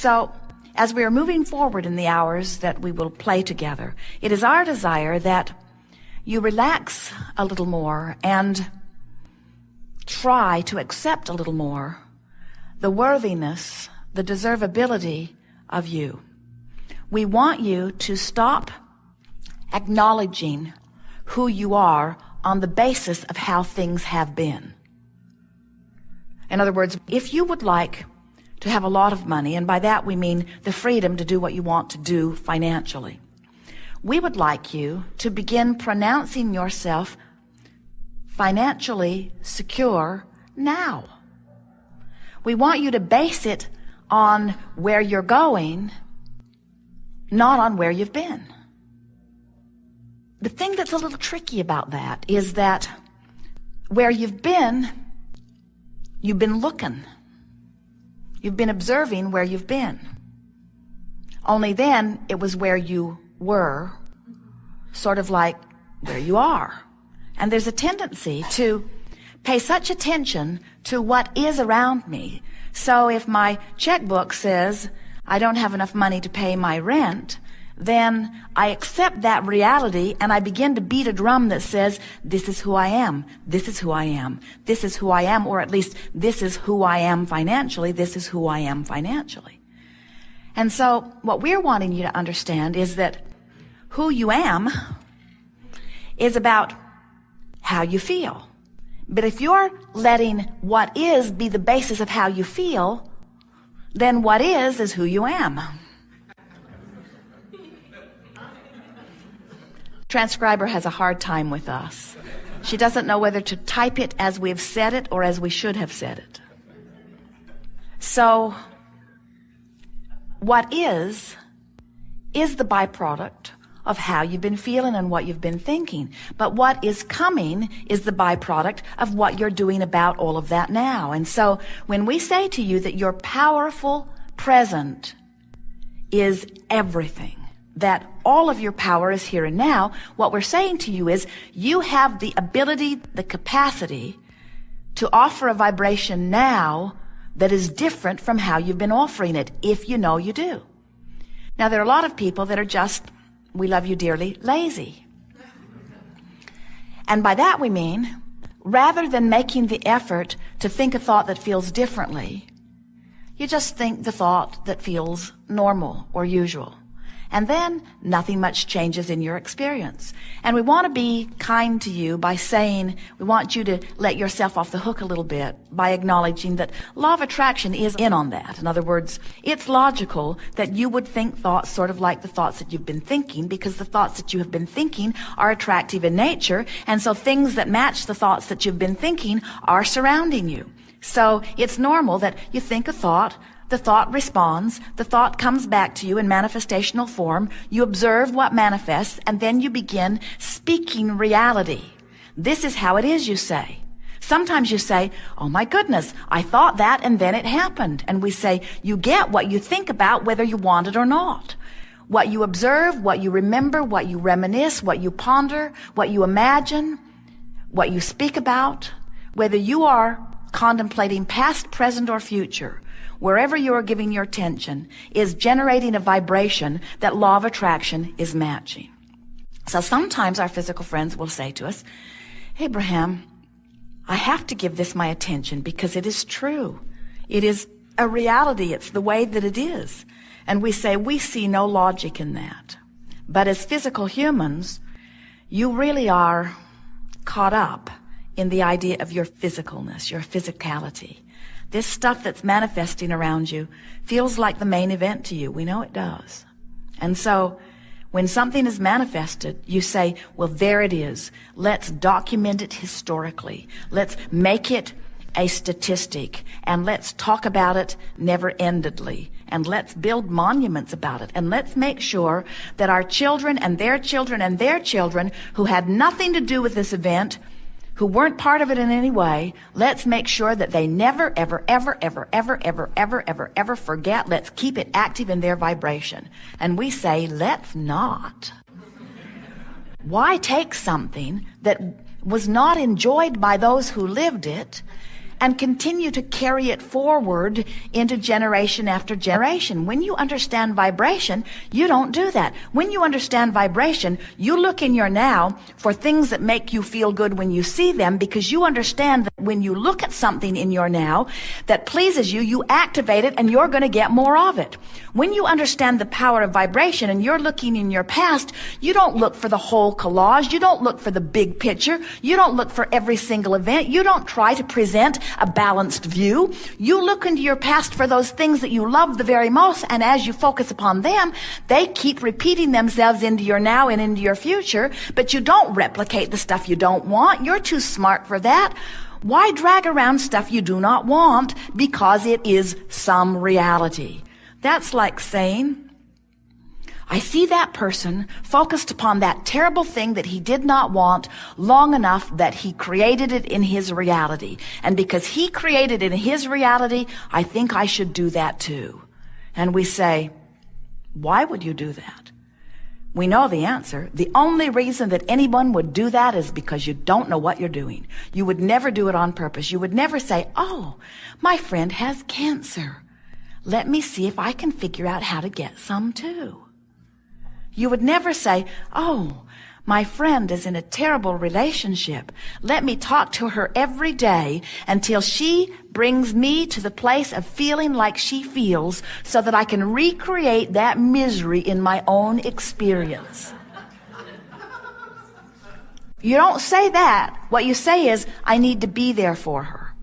So, as we are moving forward in the hours that we will play together, it is our desire that you relax a little more and try to accept a little more the worthiness, the deservability of you. We want you to stop acknowledging who you are on the basis of how things have been. In other words, if you would like to have a lot of money, and by that we mean the freedom to do what you want to do financially, we would like you to begin pronouncing yourself financially secure now. We want you to base it on where you're going, not on where you've been. The thing that's a little tricky about that is that where you've been looking. You've been observing where you've been. Only then it was where you were, sort of like where you are. And there's a tendency to pay such attention to what is around me. So if my checkbook says I don't have enough money to pay my rent, then I accept that reality and I begin to beat a drum that says, this is who I am, this is who I am, this is who I am, or at least this is who I am financially, this is who I am financially. And so what we're wanting you to understand is that who you am is about how you feel. But if you're letting what is be the basis of how you feel, then what is who you am. Transcriber has a hard time with us. She doesn't know whether to type it as we've said it or as we should have said it. So, what is the byproduct of how you've been feeling and what you've been thinking. But what is coming is the byproduct of what you're doing about all of that now. And so, when we say to you that your powerful present is everything, that all of your power is here and now, what we're saying to you is you have the ability, the capacity to offer a vibration now that is different from how you've been offering it, if you know you do. Now, there are a lot of people that are just, we love you dearly, lazy. And by that we mean, rather than making the effort to think a thought that feels differently, you just think the thought that feels normal or usual. And then nothing much changes in your experience. And we want to be kind to you by saying, we want you to let yourself off the hook a little bit by acknowledging that law of attraction is in on that. In other words, it's logical that you would think thoughts sort of like the thoughts that you've been thinking, because the thoughts that you have been thinking are attractive in nature. And so things that match the thoughts that you've been thinking are surrounding you. So it's normal that you think a thought, the thought responds, the thought comes back to you in manifestational form, you observe what manifests, and then you begin speaking reality. This is how it is, you say. Sometimes you say, oh my goodness, I thought that and then it happened. And we say, you get what you think about whether you want it or not. What you observe, what you remember, what you reminisce, what you ponder, what you imagine, what you speak about, whether you are contemplating past, present, or future, wherever you are giving your attention is generating a vibration that law of attraction is matching. So sometimes our physical friends will say to us, Abraham, I have to give this my attention because it is true. It is a reality. It's the way that it is. And we say, we see no logic in that. But as physical humans, you really are caught up in the idea of your physicalness, your physicality. This stuff that's manifesting around you feels like the main event to you. We know it does. And so when something is manifested, you say, well, there it is. Let's document it historically. Let's make it a statistic, and let's talk about it never-endedly. And let's build monuments about it. And let's make sure that our children and their children and their children who had nothing to do with this event, who weren't part of it in any way, let's make sure that they never, ever, ever, ever, ever, ever, ever, ever, ever forget. Let's keep it active in their vibration. And we say, let's not. Why take something that was not enjoyed by those who lived it and continue to carry it forward into generation after generation. When you understand vibration, you don't do that. When you understand vibration, you look in your now for things that make you feel good when you see them, because you understand that when you look at something in your now that pleases you, you activate it and you're going to get more of it. When you understand the power of vibration and you're looking in your past, you don't look for the whole collage. You don't look for the big picture. You don't look for every single event. You don't try to present a balanced view. You look into your past for those things that you love the very most, and as you focus upon them, they keep repeating themselves into your now and into your future, but you don't replicate the stuff you don't want. You're too smart for that. Why drag around stuff you do not want because it is some reality? That's like saying, I see that person focused upon that terrible thing that he did not want long enough that he created it in his reality. And because he created it in his reality, I think I should do that too. And we say, why would you do that? We know the answer. The only reason that anyone would do that is because you don't know what you're doing. You would never do it on purpose. You would never say, oh, my friend has cancer. Let me see if I can figure out how to get some too. You would never say, oh, my friend is in a terrible relationship. Let me talk to her every day until she brings me to the place of feeling like she feels so that I can recreate that misery in my own experience. You don't say that. What you say is, I need to be there for her.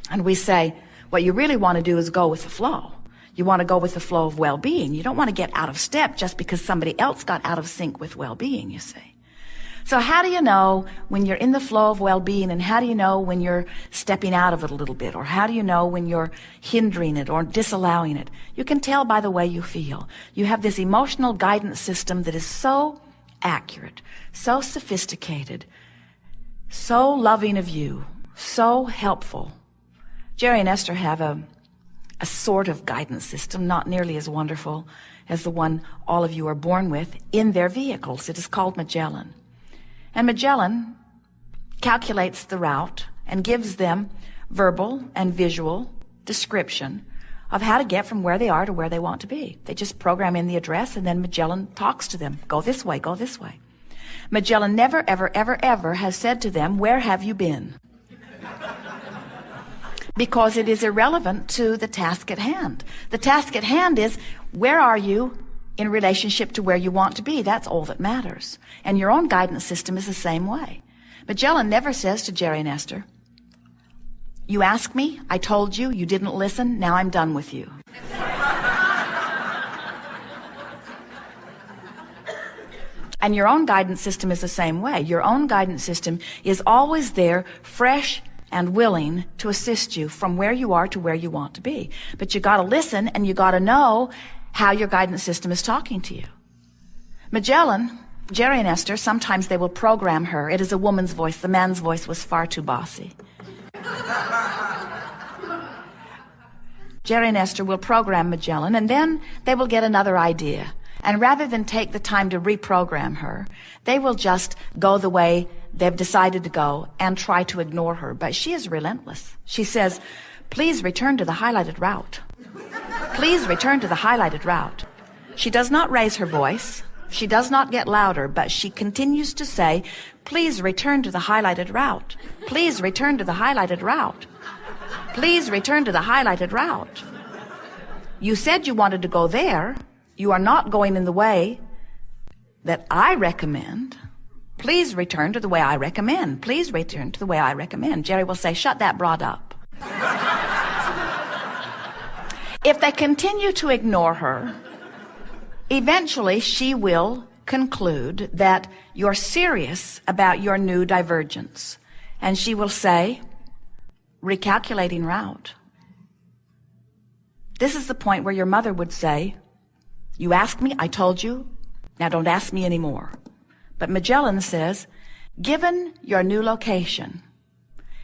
And we say, what you really want to do is go with the flow. You want to go with the flow of well-being. You don't want to get out of step just because somebody else got out of sync with well-being, you see. So how do you know when you're in the flow of well-being, and how do you know when you're stepping out of it a little bit? Or how do you know when you're hindering it or disallowing it? You can tell by the way you feel. You have this emotional guidance system that is so accurate, so sophisticated, so loving of you, so helpful. Jerry and Esther have a sort of guidance system, not nearly as wonderful as the one all of you are born with, in their vehicles. It is called Magellan. And Magellan calculates the route and gives them verbal and visual description of how to get from where they are to where they want to be. They just program in the address, and then Magellan talks to them. Go this way, go this way. Magellan never, ever, ever, ever has said to them, where have you been? Because it is irrelevant to the task at hand. The task at hand is, where are you in relationship to where you want to be? That's all that matters. And your own guidance system is the same way. Magellan never says to Jerry and Esther, you asked me, I told you, you didn't listen, now I'm done with you. And your own guidance system is the same way. Your own guidance system is always there, fresh and willing to assist you from where you are to where you want to be. But you got to listen, and you got to know how your guidance system is talking to you. Magellan, Jerry and Esther, sometimes they will program her. It is a woman's voice. The man's voice was far too bossy. Jerry and Esther will program Magellan, and then they will get another idea. And rather than take the time to reprogram her, they will just go the way they've decided to go and try to ignore her. But she is relentless. She says, please return to the highlighted route. Please return to the highlighted route. She does not raise her voice. She does not get louder, but she continues to say, please return to the highlighted route. Please return to the highlighted route. Please return to the highlighted route. You said you wanted to go there. You are not going in the way that I recommend. Please return to the way I recommend. Please return to the way I recommend. Jerry will say, shut that broad up. If they continue to ignore her, eventually she will conclude that you're serious about your new divergence. And she will say, recalculating route. This is the point where your mother would say, you asked me, I told you, now don't ask me anymore. But Magellan says, given your new location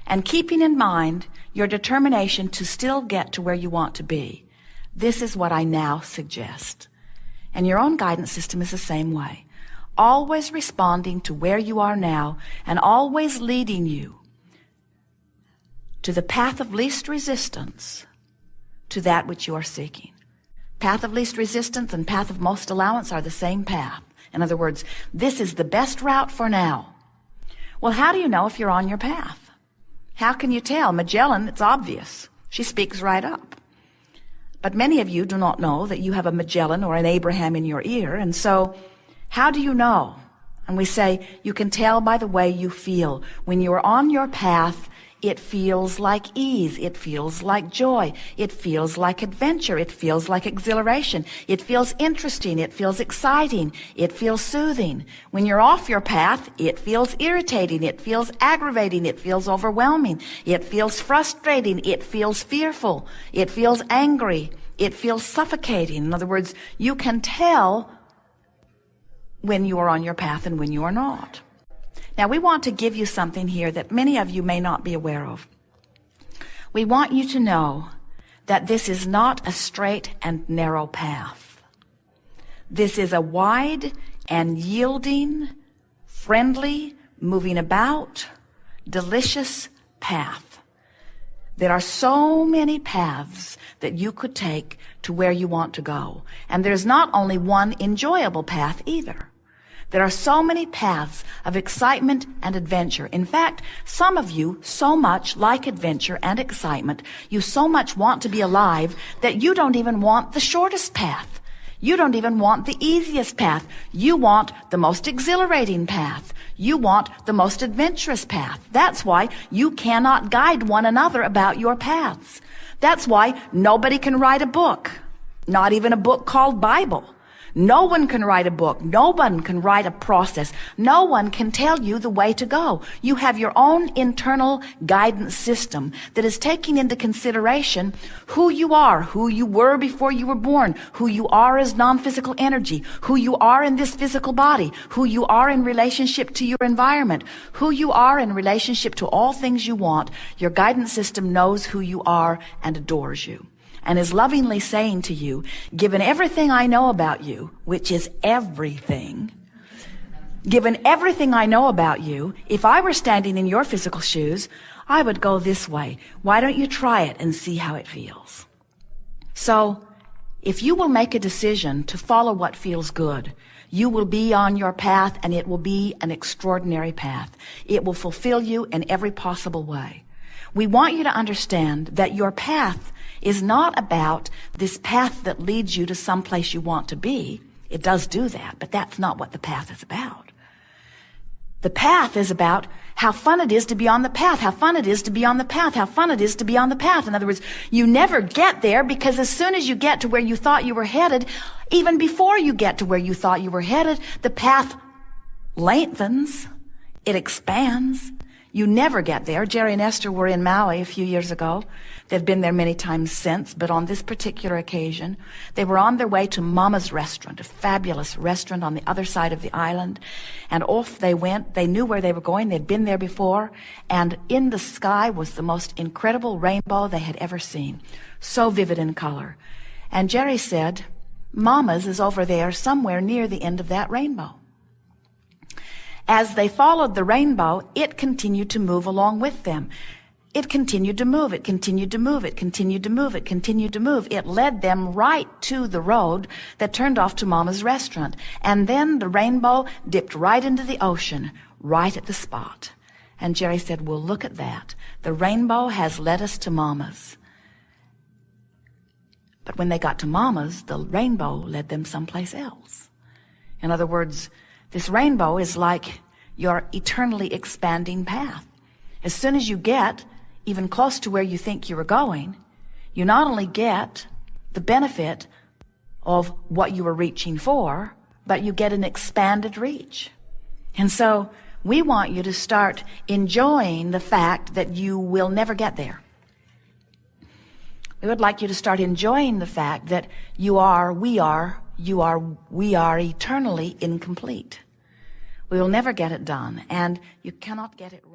and keeping in mind your determination to still get to where you want to be, this is what I now suggest. And your own guidance system is the same way. Always responding to where you are now and always leading you to the path of least resistance to that which you are seeking. Path of least resistance and path of most allowance are the same path. In other words, this is the best route for now. Well, how do you know if you're on your path? How can you tell? Magellan, it's obvious. She speaks right up. But many of you do not know that you have a Magellan or an Abraham in your ear. And so, how do you know? And we say, you can tell by the way you feel. When you're on your path, it feels like ease. It feels like joy. It feels like adventure. It feels like exhilaration. It feels interesting. It feels exciting. It feels soothing. When you're off your path, it feels irritating. It feels aggravating. It feels overwhelming. It feels frustrating. It feels fearful. It feels angry. It feels suffocating. In other words, you can tell when you are on your path and when you are not. Now, we want to give you something here that many of you may not be aware of. We want you to know that this is not a straight and narrow path. This is a wide and yielding, friendly, moving about, delicious path. There are so many paths that you could take to where you want to go. And there's not only one enjoyable path either. There are so many paths of excitement and adventure. In fact, some of you so much like adventure and excitement, you so much want to be alive that you don't even want the shortest path. You don't even want the easiest path. You want the most exhilarating path. You want the most adventurous path. That's why you cannot guide one another about your paths. That's why nobody can write a book, not even a book called Bible. No one can write a book. No one can write a process. No one can tell you the way to go. You have your own internal guidance system that is taking into consideration who you are, who you were before you were born, who you are as non-physical energy, who you are in this physical body, who you are in relationship to your environment, who you are in relationship to all things you want. Your guidance system knows who you are and adores you, and is lovingly saying to you, given everything I know about you, which is everything, given everything I know about you, if I were standing in your physical shoes, I would go this way. Why don't you try it and see how it feels? So, if you will make a decision to follow what feels good, you will be on your path, and it will be an extraordinary path. It will fulfill you in every possible way. We want you to understand that your path is not about this path that leads you to some place you want to be. It does do that, but that's not what the path is about. The path is about how fun it is to be on the path, how fun it is to be on the path, how fun it is to be on the path. In other words, you never get there, because as soon as you get to where you thought you were headed, even before you get to where you thought you were headed, the path lengthens, it expands. You never get there. Jerry and Esther were in Maui a few years ago. They've been there many times since, but on this particular occasion, they were on their way to Mama's restaurant, a fabulous restaurant on the other side of the island. And off they went. They knew where they were going. They'd been there before. And in the sky was the most incredible rainbow they had ever seen. So vivid in color. And Jerry said, Mama's is over there somewhere near the end of that rainbow. As they followed the rainbow, it continued to move along with them. It continued to move. It continued to move. It continued to move. It continued to move. It led them right to the road that turned off to Mama's restaurant. And then the rainbow dipped right into the ocean, right at the spot. And Jerry said, well, look at that. The rainbow has led us to Mama's. But when they got to Mama's, the rainbow led them someplace else. In other words, this rainbow is like your eternally expanding path. As soon as you get even close to where you think you were going, you not only get the benefit of what you were reaching for, but you get an expanded reach. And so we want you to start enjoying the fact that you will never get there. We would like you to start enjoying the fact that we are eternally incomplete. We will never get it done, and you cannot get it right.